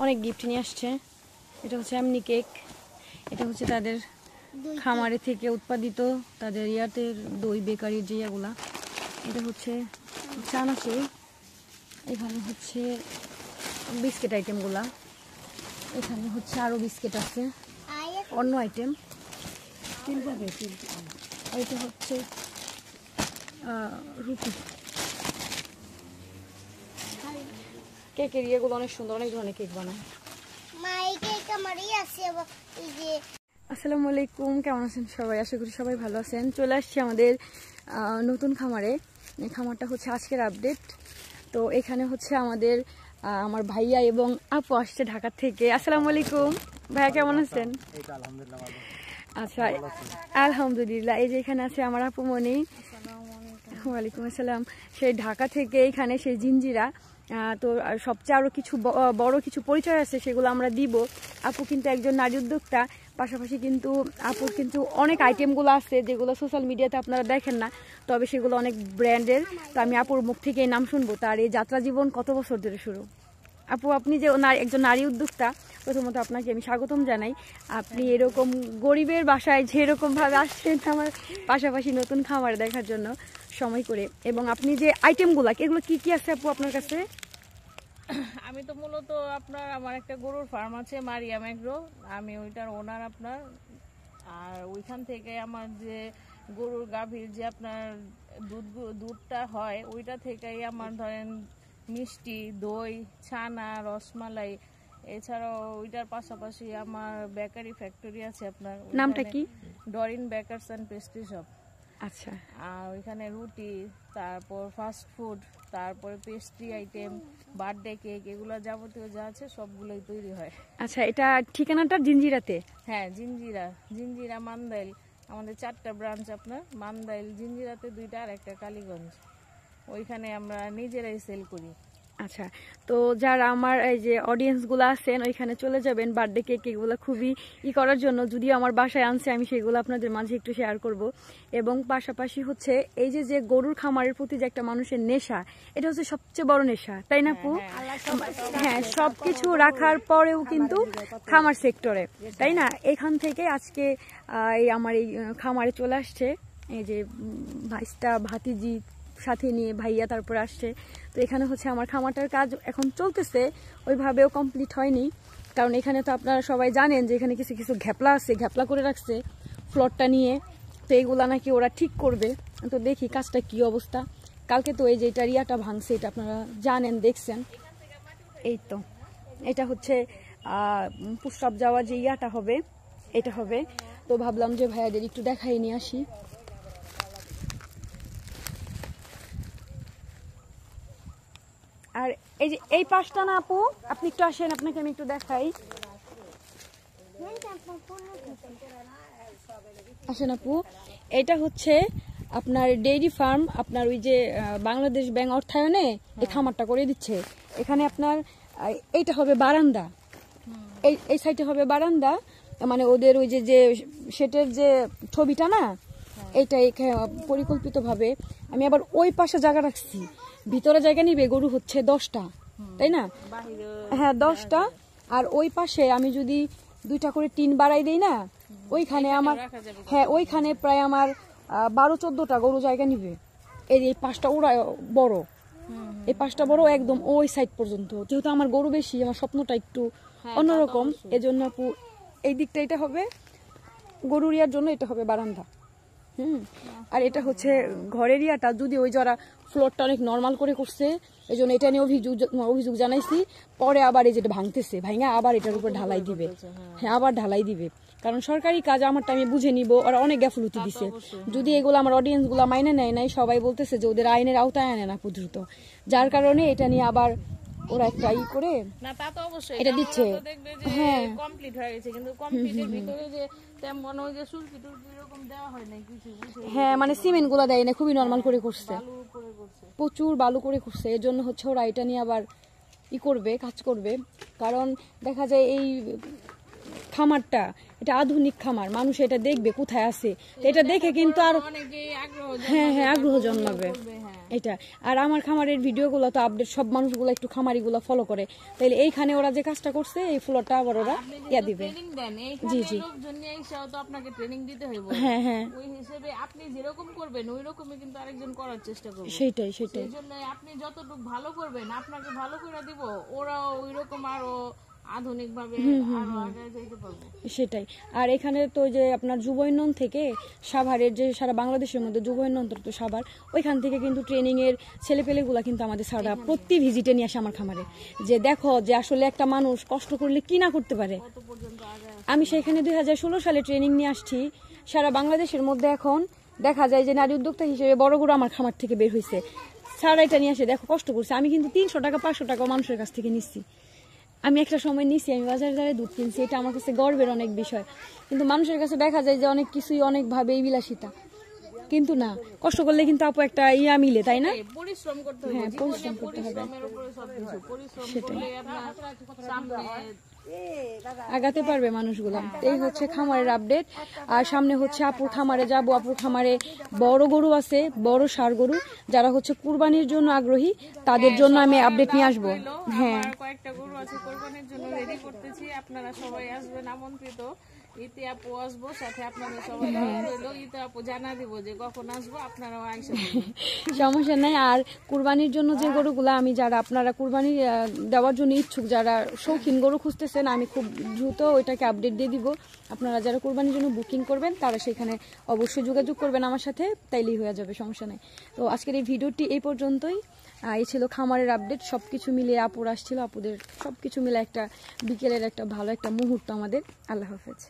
অনেক গিফট নিয়ে আসছে। এটা হচ্ছে এমনি কেক, এটা হচ্ছে তাদের খামারে থেকে উৎপাদিত তাদের ইয়াতের দই বেকারির যে ইয়াগুলা। এটা হচ্ছে চানাচুর, এখানে হচ্ছে বিস্কিট আইটেমগুলা, এখানে হচ্ছে আরও বিস্কিট আছে, অন্য আইটেম। এটা হচ্ছে রুটি। কেকের ইয়েগুলো অনেক সুন্দর, অনেক ধরনের কেক বানায়। আসসালামু আলাইকুম, কেমন আছেন সবাই? আশা করি সবাই ভালো আছেন। চলে আসছি আমাদের নতুন খামারে। খামারটা হচ্ছে আজকের আপডেট। তো এখানে হচ্ছে আমাদের আমার ভাইয়া এবং আপু আসছে ঢাকা থেকে। আসসালামু আলাইকুম ভাইয়া, কেমন আছেন? আচ্ছা আলহামদুলিল্লাহ। এই যে এখানে আছে আমার আপু মনি। ওয়ালাইকুম আসসালাম। সেই ঢাকা থেকে এখানে সেই জিঞ্জিরা। তো সবচেয়ে আরও কিছু বড় কিছু পরিচয় আছে, সেগুলো আমরা দিব। আপু কিন্তু একজন নারী উদ্যোক্তা, পাশাপাশি কিন্তু আপুর কিন্তু অনেক আইটেমগুলো আছে যেগুলো সোশ্যাল মিডিয়াতে আপনারা দেখেন না, তবে সেগুলো অনেক ব্র্যান্ডের। তো আমি আপুর মুখ থেকে এই নাম শুনবো। তার এই যাত্রা জীবন কত বছর ধরে শুরু? আপু, আপনি যে একজন নারী উদ্যোক্তা, প্রথমত আপনাকে আমি স্বাগতম জানাই। আপনি এরকম গরিবের বাসায় যেরকমভাবে আসছেন আমার পাশাপাশি নতুন খামার দেখার জন্য সময় করে, এবং আপনি যে আইটেমগুলো, এগুলো কি কি আছে আপু আপনার কাছে? আমি তো মূলত আমার একটা গরুর ফার্ম আছে মারিয়াম এগ্রো, আমি ওইটার ওনার আপনার। আর ওইখান থেকে আমার যে গরুর গাভীর যে আপনার দুধটা হয়, ওইটা থেকেই আমার ধরেন মিষ্টি, দই, ছানা, রসমালাই, এছাড়াও ওইটার পাশাপাশি আমার বেকারি ফ্যাক্টরি আছে আপনার। নামটা কি? Doreen bakers and pastry shop. আচ্ছা। আর ওইখানে রুটি, তারপর ফাস্ট ফুড, তারপরে পেস্ট্রি আইটেম, বার্থডে কেক, এগুলো যাবতীয় যা আছে সবগুলোই তৈরি হয়। আচ্ছা, এটা ঠিকানাটা জিঞ্জিরাতে? হ্যাঁ, জিঞ্জিরা মান্দাইল। আমাদের 4টা ব্রাঞ্চ আপনার, মান্দাইল জিঞ্জিরাতে 2টা, আর একটা কালীগঞ্জ। ওইখানে আমরা নিজেরাই সেল করি। আচ্ছা, তো যারা আমার এই যে অডিয়েন্সগুলো আছেন ওইখানে চলে যাবেন বার্থডে কেক এগুলো খুবই করার জন্য। যদিও আমার বাসায় আনছে, আমি সেগুলো আপনাদের মাঝে একটু শেয়ার করব। এবং পাশাপাশি হচ্ছে এই যে গরুর খামারের প্রতি যে একটা মানুষের নেশা, এটা হচ্ছে সবচেয়ে বড় নেশা, তাই না আপু? হ্যাঁ, সবকিছু রাখার পরেও কিন্তু খামার সেক্টরে, তাই না? এখান থেকে আজকে আমার এই খামারে চলে আসছে এই যে ভাইস্তা ভাতিজি সাথে নিয়ে, ভাইয়া তারপর আসছে। তো এখানে হচ্ছে আমার খামারটার কাজ এখন চলতেছে, ওইভাবেও কমপ্লিট হয়নি, কারণ এখানে তো আপনারা সবাই জানেন যে এখানে কিছু কিছু ঘ্যাপলা আছে, ঘ্যাপলা করে রাখছে ফ্লোরটা নিয়ে। তো এইগুলা নাকি ওরা ঠিক করবে। তো দেখি কাজটা কি অবস্থা। কালকে তো এই যে এটা রিয়াটা ভাঙছে, এটা আপনারা জানেন, দেখছেন। এই তো এটা হচ্ছে প্রস্রাব যাওয়া যে ইয়াটা হবে, এটা হবে। তো ভাবলাম যে ভাইয়াদের একটু দেখাই নিয়ে আসি। আর এই যে এই পাশটা না আপু, আপনি একটু আসেন, আপনাকে আমি একটু দেখাই। আসেন আপু, এটা হচ্ছে আপনার ডেইরি ফার্ম। আপনার ওই যে বাংলাদেশ ব্যাংক অর্থায়নে এই খামারটা করে দিচ্ছে। এখানে আপনার এইটা হবে বারান্দা, এই সাইডে হবে বারান্দা, মানে ওদের ওই যে সেটের যে ছবিটা না, এইটা পরিকল্পিতভাবে আমি আবার ওই পাশে জায়গা রাখছি। ভিতরে জায়গা নিবে গরু হচ্ছে 10টা, তাই না? হ্যাঁ, 10টা। আর ওই পাশে আমি যদি 2টা করে টিন বাড়াই দেই না, ওইখানে আমার, হ্যাঁ ওইখানে প্রায় আমার 12-14টা গরু জায়গা নিবে। এই পাশটা ওরা বড়, এই পাশটা বড় একদম ওই সাইড পর্যন্ত। যেহেতু আমার গরু বেশি, আমার স্বপ্নটা একটু অন্যরকম, এজন্য আপু এই দিকটা এটা হবে গরুর ইয়ার জন্য, এটা হবে বারান্দা। আর এটা হচ্ছে ঘরের ইয়াটা, যদি ওই যারা ফ্লোরটা অনেক নর্মাল করে করছে, এই জন্য এটা নিয়ে অভিযোগ জানাইছি। পরে আবার এই যেটা ভাঙতেছে, ভাঙা আবার এটার উপর ঢালাই দিবে। হ্যাঁ, আবার ঢালাই দিবে, কারণ সরকারি কাজ আমারটা আমি বুঝে নিব। ওরা অনেক গাফলুতি দিছে। যদি এগুলো আমার অডিয়েন্স গুলা মাইনে নেয় নাই, সবাই বলতেছে যে ওদের আইনের আওতায় আনে না দ্রুত, যার কারণে এটা নিয়ে আবার ওরা একটা ই করে না, তা তো অবশ্যই এটা দিচ্ছে। হ্যাঁ, কমপ্লিট হয়ে গেছে, কিন্তু কমপ্লিটের ভিতরে যে তেমন ওই যে সুরকি টুরকি এরকম দেওয়া হয় না কিছু। হ্যাঁ, মানে সিমেন্ট গুলা দেয় না, খুবই নরমাল করে করছে, প্রচুর বালু করে করছে। এর জন্য হচ্ছে ওরা এটা নিয়ে আবার কাজ করবে। কারণ দেখা যায় এই খামারটা এটা আধুনিক খামার, মানুষ এটা দেখবে কোথায় আছে, এটা দেখে কিন্তু আর অনেকেই আগ্রহ হ্যাঁ হ্যাঁ আগ্রহ জন্মাবে করবে। হ্যাঁ এটা। আর আমার খামারের ভিডিওগুলো তো আপডেট, সব মানুষগুলো একটু খামারিগুলো ফলো করে, তাইলে এইখানে ওরা যে কাজটা করছে এই ফ্লোরটা আবার ওরা ইয়া দিবে। ট্রেনিং দেন এইখানে লোকজন নিয়ে এসেও তো আপনাকে ট্রেনিং দিতে হইব। হ্যাঁ হ্যাঁ ওই হিসেবে আপনি যেরকম করবেন ওই রকমই কিন্তু আরেকজন করার চেষ্টা করবে। সেটাই সেটাই এই জন্য আপনি যতটুকু ভালো করবেন আপনাকে ভালো করে দিব, ওরাও ওই রকম আরো আধুনিক ভাবে আরো আগে যেতে পারবে। সেটাই। আর এখানে তো যে আপনার যুবউন্নয়ন থেকে সাভারের যে সারা বাংলাদেশের মধ্যে যুবউন্নয়ন তো সাভার, ওইখান থেকে কিন্তু ট্রেনিং এর ছেলেপেলেগুলা কিন্তু আমাদের সারা প্রতি ভিজিটে নিয়ে আসে আমার খামারে, যে দেখো যে আসলে একটা মানুষ কষ্ট করলে কি না করতে পারে। কত পর্যন্ত আগে আমি সেখানে 2016 সালে ট্রেনিং নিয়ে আসছি। সারা বাংলাদেশের মধ্যে এখন দেখা যায় যে নারী উদ্যোক্তা হিসেবে বড় গরু আমার খামার থেকে বের হয়েছে, সারা এটা নিয়ে আসে দেখো কষ্ট করছে। আমি কিন্তু 300 টাকা 500 টাকা মানুষের কাছ থেকে নিচ্ছি। আমি একটা সময় নিছি, আমি বাজারে দাঁড়িয়ে দুধ কিনছি, এটা আমার কাছে গর্বের অনেক বিষয়। কিন্তু মানুষের কাছে দেখা যায় যে অনেক কিছুই অনেকভাবে বিলাসিতা, কিন্তু না, কষ্ট করলে কিন্তু আপু একটা ইয়া মিলে, তাই না? পরিশ্রম করতে হবে। হ্যাঁ, জীবনে পরিশ্রম করতে হবে। পরিশ্রমের উপরে সবকিছু। পরিশ্রম করলে আপনার সামনে আগাতে পারবে মানুষগুলো। এই হচ্ছে খামারের আপডেট। আর সামনে হচ্ছে আপুর খামারে যাব, আপুর খামারে বড় গরু আছে, বড় ষাঁড় গরু, যারা হচ্ছে কুরবানির জন্য আগ্রহী তাদের জন্য আমি আপডেট নিয়ে আসবো। হ্যাঁ আমার কয়েকটা গরু আছে কোরবানির জন্য রেডি করতেছি, আপনারা সবাই আসবেন আমন্ত্রিত। ইতে আপু আসবো, সাথে আপনাদের সবাই রইলো। ইতে আপু জানা দিব যে কখন আসবো, আপনারাও আইসা বলবেন। সমস্যা নাই। আর কুরবানির জন্য যে গরুগুলা আমি, যারা আপনারা কুরবানি দেওয়ার জন্য ইচ্ছুক, যারা শৌখিন গরু খুঁজতেছেন, আমি খুব দ্রুত ওইটাকে আপডেট দিয়ে দিব। আপনারা যারা কুরবানির জন্য বুকিং করবেন তারা সেখানে অবশ্যই যোগাযোগ করবেন আমার সাথে, তাইলেই হয়ে যাবে, সমস্যা নাই। তো আজকের এই ভিডিওটি এই পর্যন্তই। এই ছিল খামারের আপডেট। সবকিছু মিলিয়ে আপুর আসছিল, আপুদের সবকিছু মিলে একটা বিকেলের একটা ভালো একটা মুহূর্ত আমাদের। আল্লাহ হাফেজ।